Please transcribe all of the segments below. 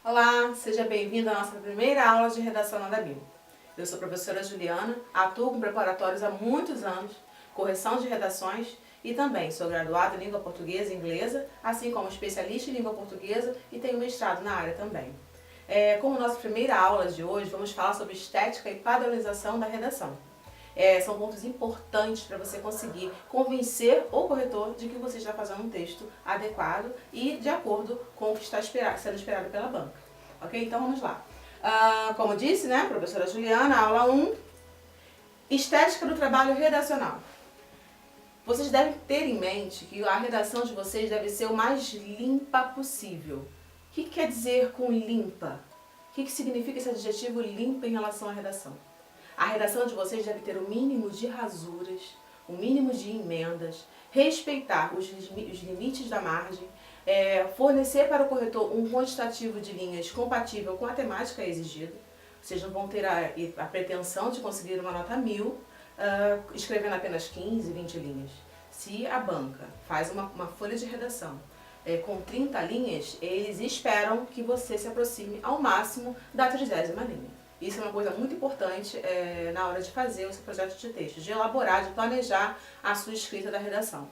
Olá, seja bem-vindo à nossa primeira aula de redação na Dabil. Eu sou a professora Juliana, atuo com preparatórios há muitos anos, correção de redações e também sou graduada em língua portuguesa e inglesa, assim como especialista em língua portuguesa e tenho mestrado na área também. Como nossa primeira aula de hoje, vamos falar sobre estética e padronização da redação. São pontos importantes para você conseguir convencer o corretor de que você está fazendo um texto adequado e de acordo com o que está sendo esperado pela banca. Ok? Então vamos lá. Como disse, né, professora Juliana, aula 1, estética do trabalho redacional. Vocês devem ter em mente que a redação de vocês deve ser o mais limpa possível. O que quer dizer com limpa? O que significa esse adjetivo limpa em relação à redação? A redação de vocês deve ter o mínimo de rasuras, o mínimo de emendas, respeitar os limites da margem, fornecer para o corretor um quantitativo de linhas compatível com a temática exigida. Vocês não vão ter a pretensão de conseguir uma nota 1000 escrevendo apenas 15, 20 linhas. Se a banca faz uma folha de redação com 30 linhas, eles esperam que você se aproxime ao máximo da 30ª linha. Isso é uma coisa muito importante na hora de fazer o seu projeto de texto, de elaborar, de planejar a sua escrita da redação.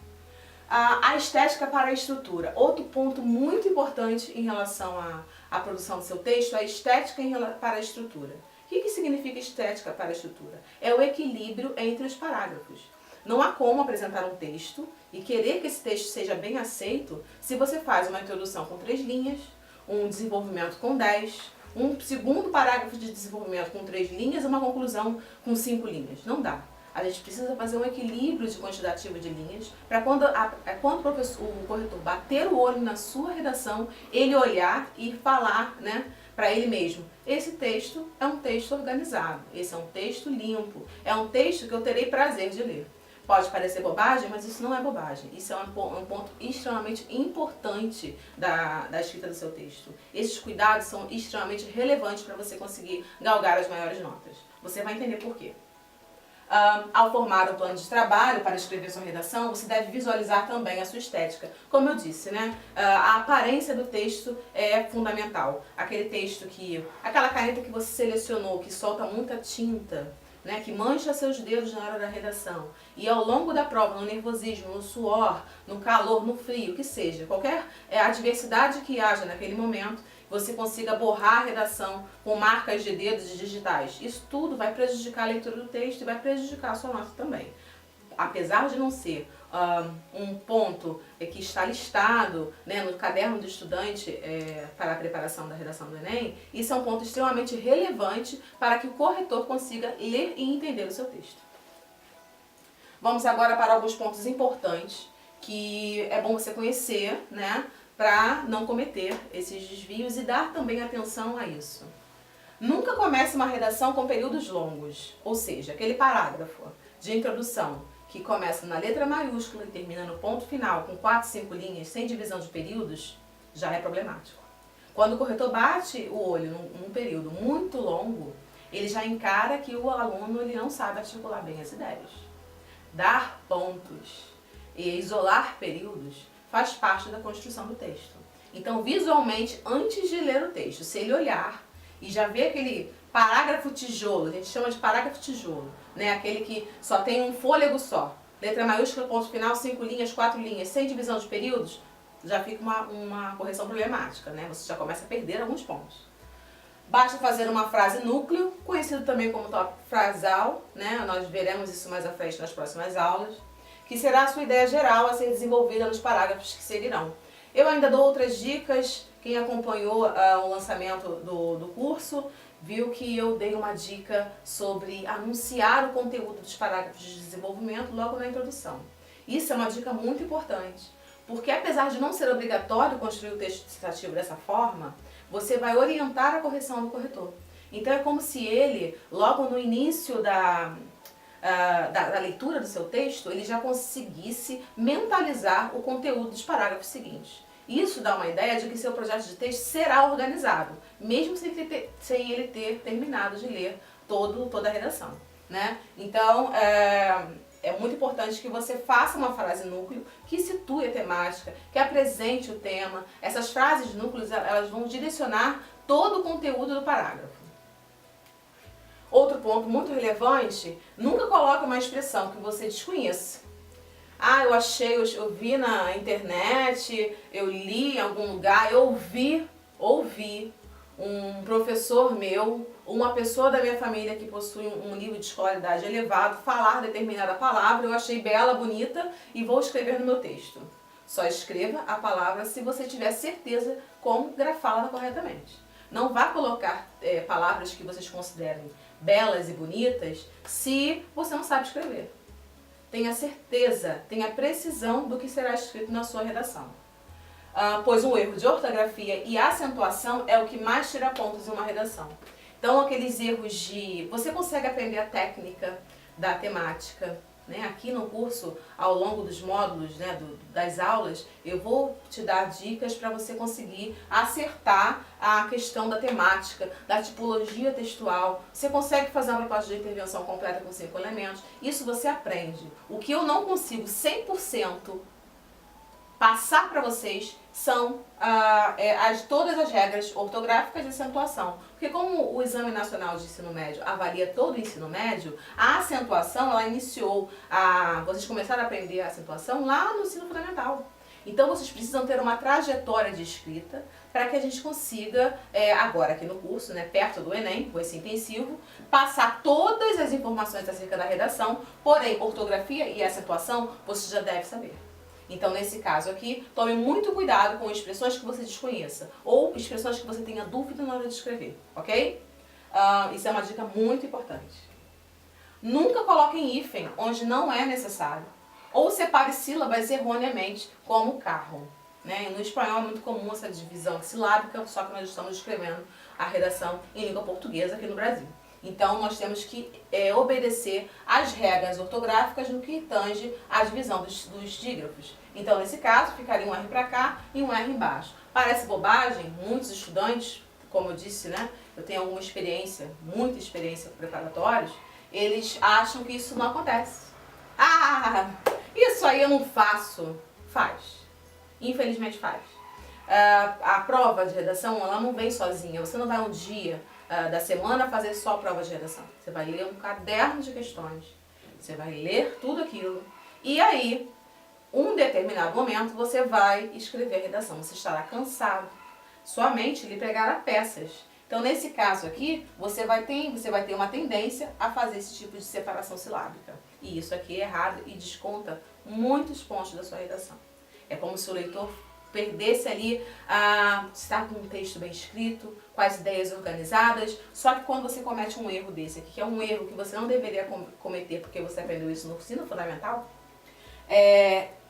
A estética para a estrutura. Outro ponto muito importante em relação à produção do seu texto é a estética para a estrutura. O que significa estética para a estrutura? É o equilíbrio entre os parágrafos. Não há como apresentar um texto e querer que esse texto seja bem aceito se você faz uma introdução com 3 linhas, um desenvolvimento com 10, um segundo parágrafo de desenvolvimento com 3 linhas e uma conclusão com 5 linhas. Não dá. A gente precisa fazer um equilíbrio de quantitativo de linhas para quando o corretor bater o olho na sua redação, ele olhar e falar, né, para ele mesmo: esse texto é um texto organizado, esse é um texto limpo, é um texto que eu terei prazer de ler. Pode parecer bobagem, mas isso não é bobagem. Isso é um ponto extremamente importante da escrita do seu texto. Esses cuidados são extremamente relevantes para você conseguir galgar as maiores notas. Você vai entender por quê. Ao formar um plano de trabalho para escrever sua redação, você deve visualizar também a sua estética. Como eu disse, né, a aparência do texto é fundamental. Aquela caneta que você selecionou, que solta muita tinta, né, que mancha seus dedos na hora da redação, e ao longo da prova, no nervosismo, no suor, no calor, no frio, que seja, qualquer adversidade que haja naquele momento, você consiga borrar a redação com marcas de dedos e digitais. Isso tudo vai prejudicar a leitura do texto e vai prejudicar a sua nota também. Apesar de não ser um ponto que está listado, né, no caderno do estudante para a preparação da redação do Enem, isso é um ponto extremamente relevante para que o corretor consiga ler e entender o seu texto. Vamos agora para alguns pontos importantes que é bom você conhecer, né, para não cometer esses desvios e dar também atenção a isso. Nunca comece uma redação com períodos longos, ou seja, aquele parágrafo de introdução que começa na letra maiúscula e termina no ponto final com 4, 5 linhas sem divisão de períodos, já é problemático. Quando o corretor bate o olho num período muito longo, ele já encara que o aluno ele não sabe articular bem as ideias. Dar pontos e isolar períodos faz parte da construção do texto. Então, visualmente, antes de ler o texto, se ele olhar e já ver aquele parágrafo tijolo, a gente chama de parágrafo tijolo, né? Aquele que só tem um fôlego só, letra maiúscula, ponto final, 5 linhas, 4 linhas, sem divisão de períodos, já fica uma correção problemática, né? Você já começa a perder alguns pontos. Basta fazer uma frase núcleo, conhecido também como tópico frasal, né? Nós veremos isso mais à frente nas próximas aulas, que será a sua ideia geral a ser desenvolvida nos parágrafos que seguirão. Eu ainda dou outras dicas. Quem acompanhou o lançamento do curso viu que eu dei uma dica sobre anunciar o conteúdo dos parágrafos de desenvolvimento logo na introdução. Isso é uma dica muito importante, porque apesar de não ser obrigatório construir o texto dissertativo dessa forma, você vai orientar a correção do corretor. Então é como se ele, logo no início da leitura do seu texto, ele já conseguisse mentalizar o conteúdo dos parágrafos seguintes. Isso dá uma ideia de que seu projeto de texto será organizado, mesmo sem ele ter terminado de ler toda a redação, né? Então, é muito importante que você faça uma frase núcleo que situe a temática, que apresente o tema. Essas frases núcleos, elas vão direcionar todo o conteúdo do parágrafo. Outro ponto muito relevante, nunca coloque uma expressão que você desconheça. Ah, eu achei, eu vi na internet, eu li em algum lugar, eu ouvi um professor meu, uma pessoa da minha família que possui um nível de escolaridade elevado, falar determinada palavra, eu achei bela, bonita e vou escrever no meu texto. Só escreva a palavra se você tiver certeza como grafá-la corretamente. Não vá colocar palavras que vocês considerem belas e bonitas se você não sabe escrever. Tenha certeza, tenha precisão do que será escrito na sua redação. Pois um erro de ortografia e acentuação é o que mais tira pontos em uma redação. Então aqueles erros de... Você consegue aprender a técnica da temática, né? Aqui no curso, ao longo dos módulos, né, das aulas, eu vou te dar dicas para você conseguir acertar a questão da temática, da tipologia textual. Você consegue fazer uma proposta de intervenção completa com 5 elementos. Isso você aprende. O que eu não consigo 100% passar para vocês são todas as regras ortográficas de acentuação. Porque como o Exame Nacional de Ensino Médio avalia todo o ensino médio, a acentuação, ela iniciou, vocês começaram a aprender a acentuação lá no ensino fundamental. Então vocês precisam ter uma trajetória de escrita para que a gente consiga, agora aqui no curso, né, perto do Enem, com esse intensivo, passar todas as informações acerca da redação, porém ortografia e acentuação você já deve saber. Então, nesse caso aqui, tome muito cuidado com expressões que você desconheça ou expressões que você tenha dúvida na hora de escrever, ok? Isso é uma dica muito importante. Nunca coloque em hífen onde não é necessário ou separe sílabas erroneamente, como carro. Né? No espanhol é muito comum essa divisão silábica, só que nós estamos escrevendo a redação em língua portuguesa aqui no Brasil. Então, nós temos que obedecer às regras ortográficas no que tange à divisão dos dígrafos. Então, nesse caso, ficaria um R para cá e um R embaixo. Parece bobagem, muitos estudantes, como eu disse, né, eu tenho alguma experiência, muita experiência com preparatórios, eles acham que isso não acontece. Ah, isso aí eu não faço. Faz. Infelizmente faz. A prova de redação, ela não vem sozinha. Você não vai um dia da semana fazer só prova de redação. Você vai ler um caderno de questões, você vai ler tudo aquilo e aí, um determinado momento, você vai escrever a redação. Você estará cansado, sua mente lhe pregará peças. Então, nesse caso aqui, você vai ter uma tendência a fazer esse tipo de separação silábica. E isso aqui é errado e desconta muitos pontos da sua redação. É como se o leitor perdesse ali estar com um texto bem escrito, com as ideias organizadas, só que quando você comete um erro desse aqui, que é um erro que você não deveria cometer porque você aprendeu isso no ensino fundamental,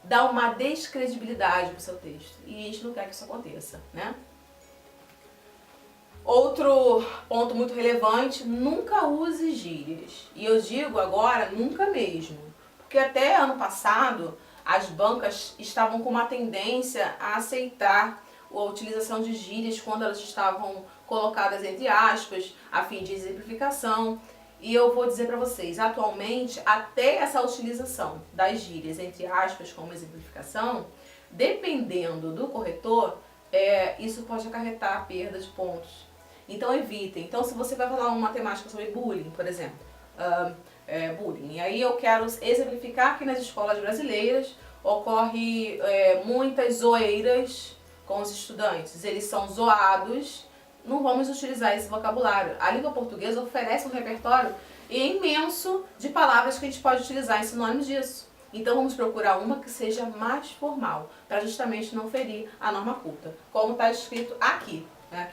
dá uma descredibilidade para o seu texto. E a gente não quer que isso aconteça, né? Outro ponto muito relevante, nunca use gírias. E eu digo agora, nunca mesmo. Porque até ano passado, as bancas estavam com uma tendência a aceitar a utilização de gírias quando elas estavam colocadas entre aspas, a fim de exemplificação. E eu vou dizer para vocês, atualmente, até essa utilização das gírias entre aspas como exemplificação, dependendo do corretor, isso pode acarretar a perda de pontos. Então evitem. Então se você vai falar uma temática sobre bullying, por exemplo, bullying, e aí eu quero exemplificar que nas escolas brasileiras ocorre muitas zoeiras com os estudantes, eles são zoados, não vamos utilizar esse vocabulário. A língua portuguesa oferece um repertório imenso de palavras que a gente pode utilizar em sinônimos disso. Então vamos procurar uma que seja mais formal, para justamente não ferir a norma culta, como está escrito aqui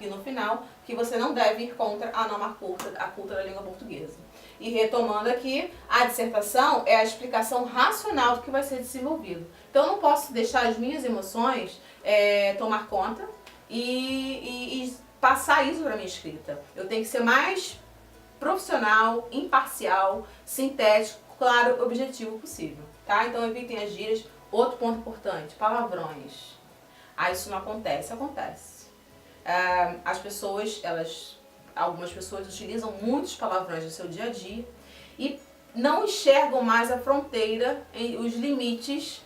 no final, que você não deve ir contra a norma culta, a culta da língua portuguesa. E retomando aqui, a dissertação é a explicação racional do que vai ser desenvolvido. Então eu não posso deixar as minhas emoções tomar conta e passar isso para a minha escrita. Eu tenho que ser mais profissional, imparcial, sintético, claro, objetivo possível. Tá? Então evitem as gírias. Outro ponto importante, palavrões. Isso não acontece. Acontece. As pessoas, algumas pessoas utilizam muitos palavrões no seu dia a dia e não enxergam mais a fronteira, os limites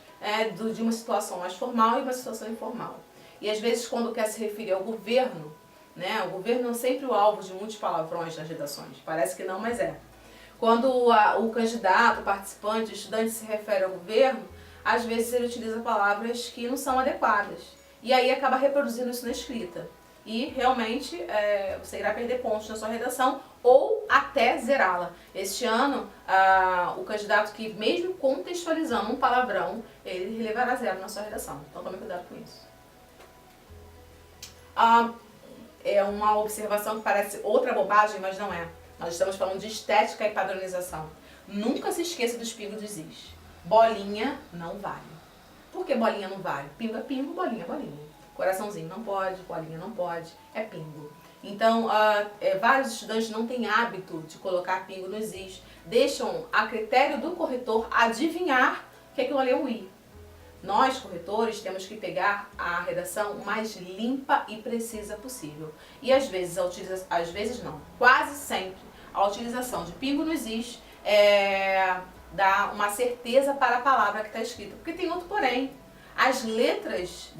de uma situação mais formal e uma situação informal. E às vezes quando quer se referir ao governo, né? O governo é sempre o alvo de muitos palavrões nas redações. Parece que não, mas é. Quando o candidato, o participante, o estudante se refere ao governo, às vezes ele utiliza palavras que não são adequadas. E aí acaba reproduzindo isso na escrita. E realmente você irá perder pontos na sua redação ou até zerá-la. Este ano, o candidato que, mesmo contextualizando um palavrão, ele levará zero na sua redação. Então tome cuidado com isso. É uma observação que parece outra bobagem, mas não é. Nós estamos falando de estética e padronização. Nunca se esqueça dos pingos dos is. Bolinha não vale. Por que bolinha não vale? Pingo é pingo, bolinha é bolinha. Coraçãozinho não pode, bolinha não pode, é pingo. Então, vários estudantes não têm hábito de colocar pingo nos is. Deixam a critério do corretor adivinhar que aquilo ali é um i. Nós, corretores, temos que pegar a redação mais limpa e precisa possível. E às vezes, quase sempre, a utilização de pingo nos is dá uma certeza para a palavra que está escrita. Porque tem outro porém. As letras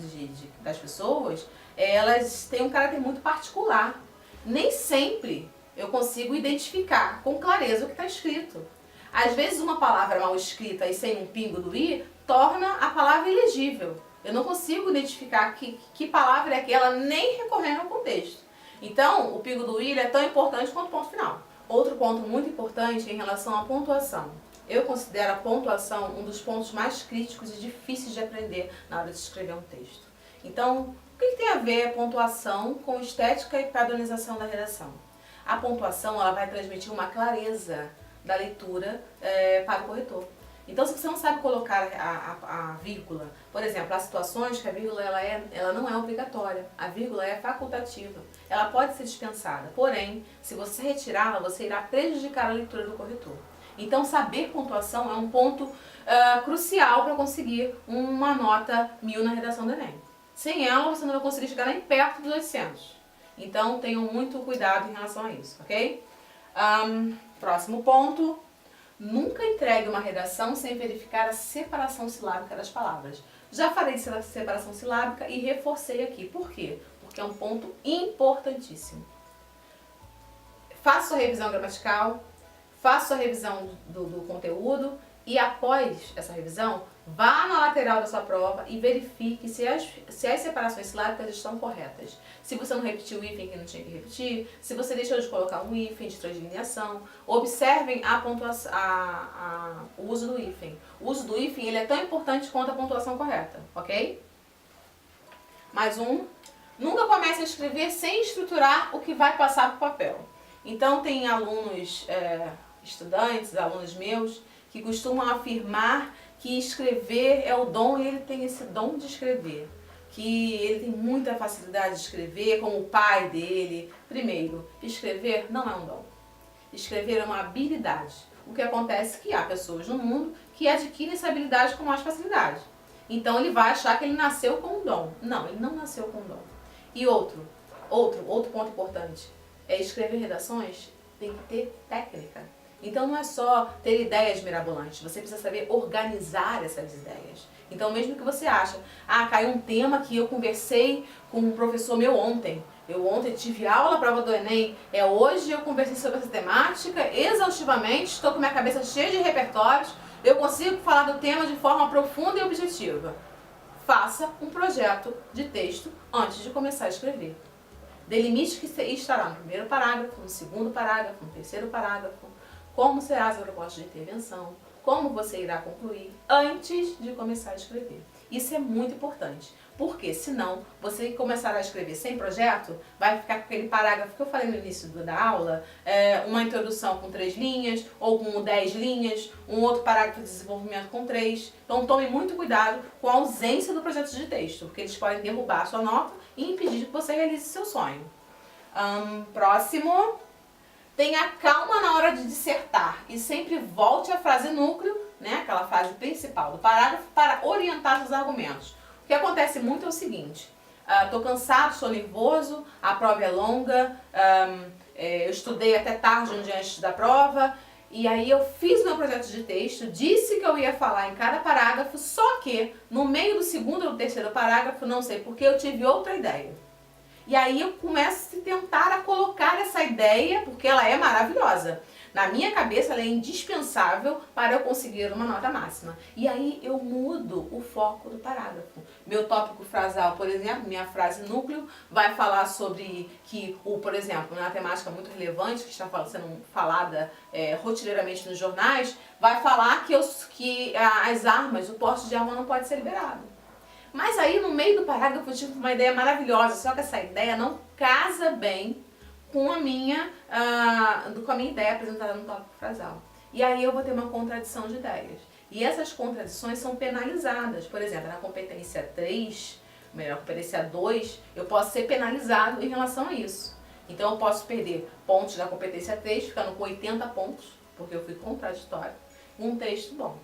das pessoas, elas têm um caráter muito particular. Nem sempre eu consigo identificar com clareza o que está escrito. Às vezes uma palavra mal escrita e sem um pingo do i torna a palavra ilegível. Eu não consigo identificar que palavra é aquela, nem recorrendo ao contexto. Então, o pingo do i é tão importante quanto o ponto final. Outro ponto muito importante em relação à pontuação. Eu considero a pontuação um dos pontos mais críticos e difíceis de aprender na hora de escrever um texto. Então, o que tem a ver a pontuação com estética e padronização da redação? A pontuação ela vai transmitir uma clareza da leitura para o corretor. Então, se você não sabe colocar a vírgula, por exemplo, há situações que a vírgula ela não é obrigatória, a vírgula é facultativa, ela pode ser dispensada, porém, se você retirá-la, você irá prejudicar a leitura do corretor. Então, saber pontuação é um ponto crucial para conseguir uma nota 1000 na redação do Enem. Sem ela, você não vai conseguir chegar nem perto dos 800. Então, tenham muito cuidado em relação a isso, ok? Próximo ponto. Nunca entregue uma redação sem verificar a separação silábica das palavras. Já falei de separação silábica e reforcei aqui. Por quê? Porque é um ponto importantíssimo. Faça sua revisão gramatical, faça sua revisão do conteúdo e após essa revisão, vá na lateral da sua prova e verifique se as separações silábicas estão corretas. Se você não repetiu o hífen que não tinha que repetir, se você deixou de colocar um hífen de translineação, observem o uso do hífen. O uso do hífen ele é tão importante quanto a pontuação correta, ok? Mais um. Nunca comece a escrever sem estruturar o que vai passar para o papel. Então tem alunos, estudantes, alunos meus, que costumam afirmar que escrever é o dom e ele tem esse dom de escrever. Que ele tem muita facilidade de escrever, como o pai dele. Primeiro, escrever não é um dom. Escrever é uma habilidade. O que acontece é que há pessoas no mundo que adquirem essa habilidade com mais facilidade. Então ele vai achar que ele nasceu com um dom. Não, ele não nasceu com um dom. E outro ponto importante, escrever redações tem que ter técnica. Então não é só ter ideias mirabolantes, você precisa saber organizar essas ideias. Então mesmo que você ache, caiu um tema que eu conversei com um professor meu ontem. Eu ontem tive aula, prova do Enem, hoje eu conversei sobre essa temática exaustivamente, estou com minha cabeça cheia de repertórios, eu consigo falar do tema de forma profunda e objetiva. Faça um projeto de texto antes de começar a escrever. Delimite que estará no primeiro parágrafo, no segundo parágrafo, no terceiro parágrafo, como será a sua proposta de intervenção, como você irá concluir antes de começar a escrever. Isso é muito importante, porque senão você começará a escrever sem projeto, vai ficar com aquele parágrafo que eu falei no início da aula, uma introdução com 3 linhas, ou com 10 linhas, um outro parágrafo de desenvolvimento com 3. Então tome muito cuidado com a ausência do projeto de texto, porque eles podem derrubar a sua nota e impedir que você realize seu sonho. Próximo. Tenha calma na hora de dissertar e sempre volte à frase núcleo, né, aquela frase principal do parágrafo, para orientar os argumentos. O que acontece muito é o seguinte, estou cansado, estou nervoso, a prova é longa, eu estudei até tarde um dia antes da prova, e aí eu fiz meu projeto de texto, disse que eu ia falar em cada parágrafo, só que no meio do segundo ou terceiro parágrafo, não sei porque, eu tive outra ideia. E aí eu começo a tentar a colocar essa ideia, porque ela é maravilhosa. Na minha cabeça ela é indispensável para eu conseguir uma nota máxima. E aí eu mudo o foco do parágrafo. Meu tópico frasal, por exemplo, minha frase núcleo, vai falar sobre que, por exemplo, uma temática muito relevante que está sendo falada rotineiramente nos jornais, vai falar que as armas, o porte de arma não pode ser liberado. Mas aí no meio do parágrafo eu tive uma ideia maravilhosa, só que essa ideia não casa bem com a minha ideia apresentada no tópico frasal. E aí eu vou ter uma contradição de ideias. E essas contradições são penalizadas. Por exemplo, na competência 3, na competência 2, eu posso ser penalizado em relação a isso. Então eu posso perder pontos da competência 3, ficando com 80 pontos, porque eu fui contraditório, um texto bom.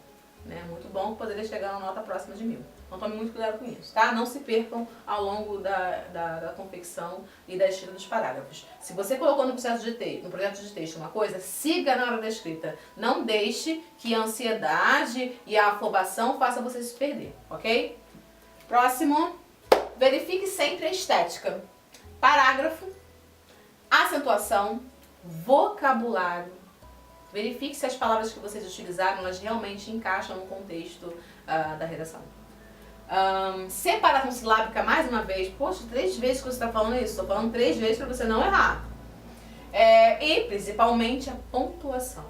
Muito bom, poderia chegar a uma nota próxima de 1000. Então tome muito cuidado com isso, tá? Não se percam ao longo da confecção e da escrita dos parágrafos. Se você colocou no projeto de texto uma coisa, siga na hora da escrita. Não deixe que a ansiedade e a afobação façam você se perder, ok? Próximo, verifique sempre a estética. Parágrafo, acentuação, vocabulário. Verifique se as palavras que vocês utilizaram, elas realmente encaixam no contexto da redação. Separação silábica, mais uma vez. Poxa, 3 vezes que você está falando isso. Estou falando 3 vezes para você não errar. E, principalmente, a pontuação.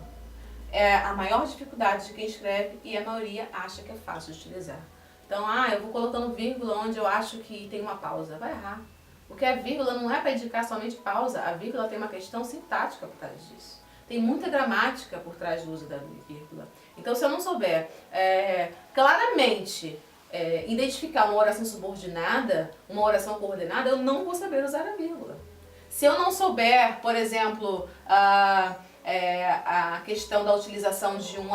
É a maior dificuldade de quem escreve e a maioria acha que é fácil de utilizar. Então, eu vou colocando vírgula onde eu acho que tem uma pausa. Vai errar. Porque a vírgula não é para indicar somente pausa. A vírgula tem uma questão sintática por trás disso. Tem muita gramática por trás do uso da vírgula. Então, se eu não souber claramente identificar uma oração subordinada, uma oração coordenada, eu não vou saber usar a vírgula. Se eu não souber, por exemplo, a questão da utilização de um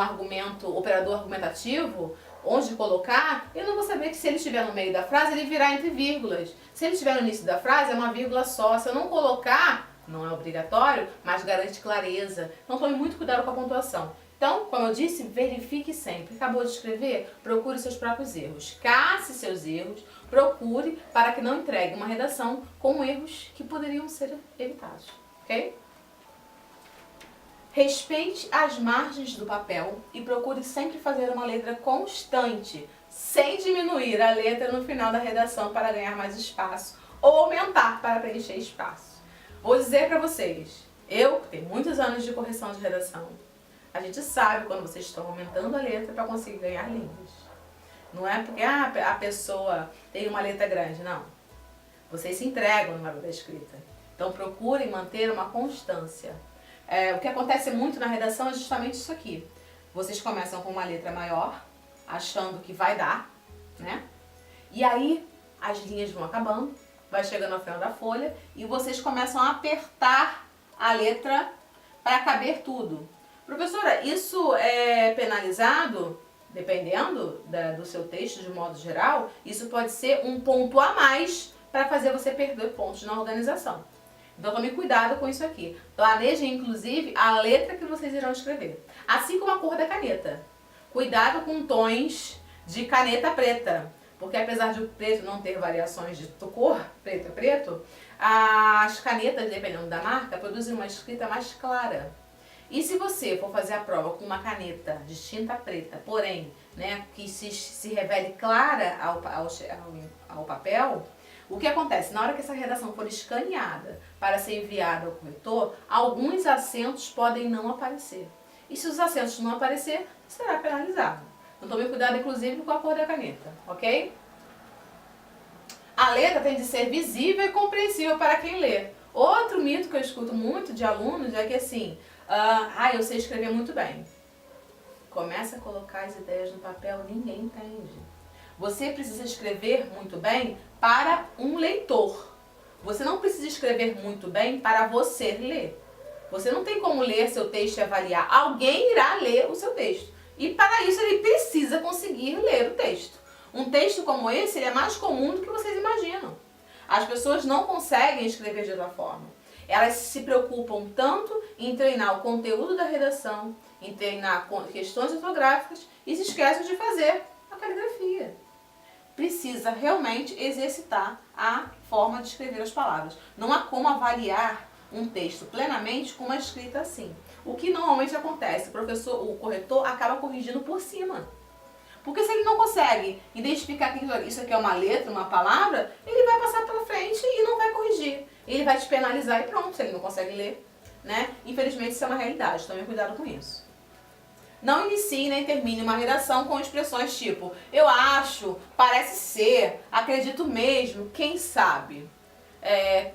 operador argumentativo, onde colocar, eu não vou saber que se ele estiver no meio da frase, ele virá entre vírgulas. Se ele estiver no início da frase, é uma vírgula só. Se eu não colocar, não é obrigatório, mas garante clareza. Então tome muito cuidado com a pontuação. Então, como eu disse, verifique sempre. Acabou de escrever? Procure seus próprios erros. Casse seus erros, procure para que não entregue uma redação com erros que poderiam ser evitados. Ok? Respeite as margens do papel e procure sempre fazer uma letra constante, sem diminuir a letra no final da redação para ganhar mais espaço ou aumentar para preencher espaço. Vou dizer para vocês, eu que tenho muitos anos de correção de redação, a gente sabe quando vocês estão aumentando a letra para conseguir ganhar linhas. Não é porque a pessoa tem uma letra grande, não. Vocês se entregam na hora da escrita. Então procurem manter uma constância. O que acontece muito na redação é justamente isso aqui. Vocês começam com uma letra maior, achando que vai dar, né? E aí as linhas vão acabando, vai chegando ao final da folha e vocês começam a apertar a letra para caber tudo. Professora, isso é penalizado? Dependendo do seu texto de modo geral, isso pode ser um ponto a mais para fazer você perder pontos na organização. Então tome cuidado com isso aqui. Planejem, inclusive, a letra que vocês irão escrever. Assim como a cor da caneta. Cuidado com tons de caneta preta. Porque apesar de o preto não ter variações de cor, preto é preto, as canetas, dependendo da marca, produzem uma escrita mais clara. E se você for fazer a prova com uma caneta de tinta preta, porém, que se revele clara ao papel, o que acontece? Na hora que essa redação for escaneada para ser enviada ao corretor, alguns acentos podem não aparecer. E se os acentos não aparecer, será penalizado. Então tome cuidado, inclusive, com a cor da caneta, ok? A letra tem de ser visível e compreensível para quem lê. Outro mito que eu escuto muito de alunos é que assim, eu sei escrever muito bem. Começa a colocar as ideias no papel, ninguém entende. Você precisa escrever muito bem para um leitor. Você não precisa escrever muito bem para você ler. Você não tem como ler seu texto e avaliar. Alguém irá ler o seu texto. E para isso ele precisa conseguir ler o texto. Um texto como esse ele é mais comum do que vocês imaginam. As pessoas não conseguem escrever de outra forma. Elas se preocupam tanto em treinar o conteúdo da redação, em treinar questões ortográficas e se esquecem de fazer a caligrafia. precisa realmente exercitar a forma de escrever as palavras. Não há como avaliar um texto plenamente com uma escrita assim. O que normalmente acontece? O corretor acaba corrigindo por cima. Porque se ele não consegue identificar que isso aqui é uma letra, uma palavra, ele vai passar pela frente e não vai corrigir. Ele vai te penalizar e pronto, se ele não consegue ler, né? Infelizmente isso é uma realidade, tome cuidado com isso. Não inicie nem termine uma redação com expressões tipo eu acho, parece ser, acredito mesmo, quem sabe.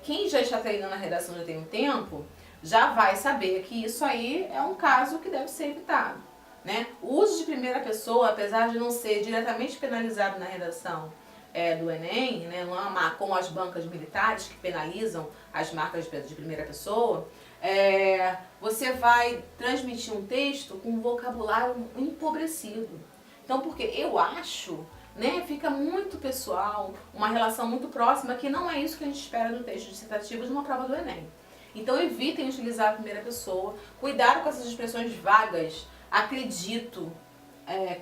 Quem já está treinando a redação já tem um tempo, já vai saber que isso aí é um caso que deve ser evitado. Né? O uso de primeira pessoa, apesar de não ser diretamente penalizado na redação do Enem, né, não é como as bancas militares que penalizam as marcas de primeira pessoa, você vai transmitir um texto com um vocabulário empobrecido. Então, porque eu acho, né, fica muito pessoal, uma relação muito próxima, que não é isso que a gente espera no texto dissertativo de uma prova do Enem. Então, evitem utilizar a primeira pessoa, cuidado com essas expressões vagas, acredito,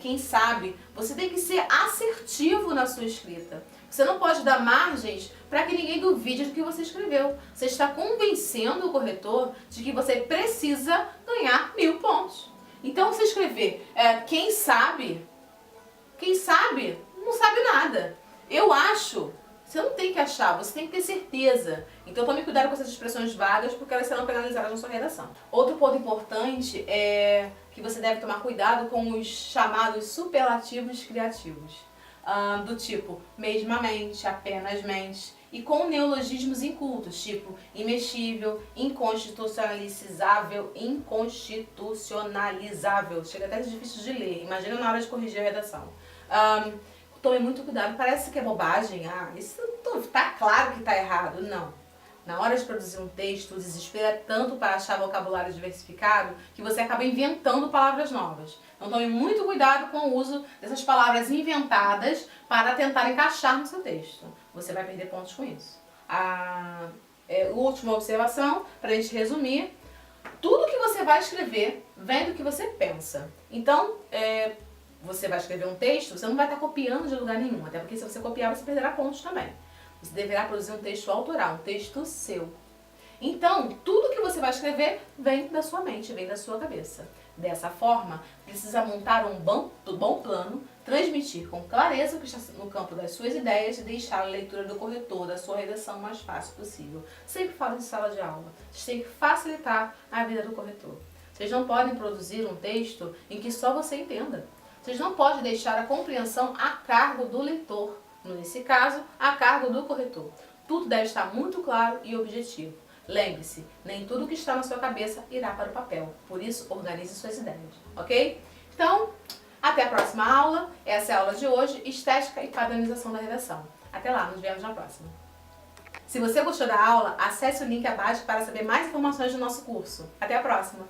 quem sabe. Você tem que ser assertivo na sua escrita. Você não pode dar margens para que ninguém duvide do que você escreveu. Você está convencendo o corretor de que você precisa ganhar 1000 pontos. Então, você escrever quem sabe não sabe nada. Eu acho. Você não tem que achar, você tem que ter certeza. Então tome cuidado com essas expressões vagas, porque elas serão penalizadas na sua redação. Outro ponto importante é que você deve tomar cuidado com os chamados superlativos criativos. Do tipo, mesmamente, apenasmente, e com neologismos incultos, tipo imexível, inconstitucionalizável, inconstitucionalizável. Chega até difícil de ler, imagina na hora de corrigir a redação. Tome muito cuidado, parece que é bobagem, isso tá claro que tá errado. Não. Na hora de produzir um texto, o desespero é tanto para achar vocabulário diversificado que você acaba inventando palavras novas. Então tome muito cuidado com o uso dessas palavras inventadas para tentar encaixar no seu texto. Você vai perder pontos com isso. Última observação, para a gente resumir, tudo que você vai escrever vem do que você pensa. Então, você vai escrever um texto, você não vai estar copiando de lugar nenhum, até porque se você copiar, você perderá pontos também. Você deverá produzir um texto autoral, um texto seu. Então, tudo que você vai escrever vem da sua mente, vem da sua cabeça. Dessa forma, precisa montar um bom plano, transmitir com clareza o que está no campo das suas ideias e deixar a leitura do corretor da sua redação o mais fácil possível. Sempre falo de sala de aula. Vocês têm que facilitar a vida do corretor. Vocês não podem produzir um texto em que só você entenda. Vocês não podem deixar a compreensão a cargo do leitor, nesse caso, a cargo do corretor. Tudo deve estar muito claro e objetivo. Lembre-se, nem tudo que está na sua cabeça irá para o papel, por isso organize suas ideias, ok? Então, até a próxima aula. Essa é a aula de hoje, Estética e Padronização da Redação. Até lá, nos vemos na próxima. Se você gostou da aula, acesse o link abaixo para saber mais informações do nosso curso. Até a próxima!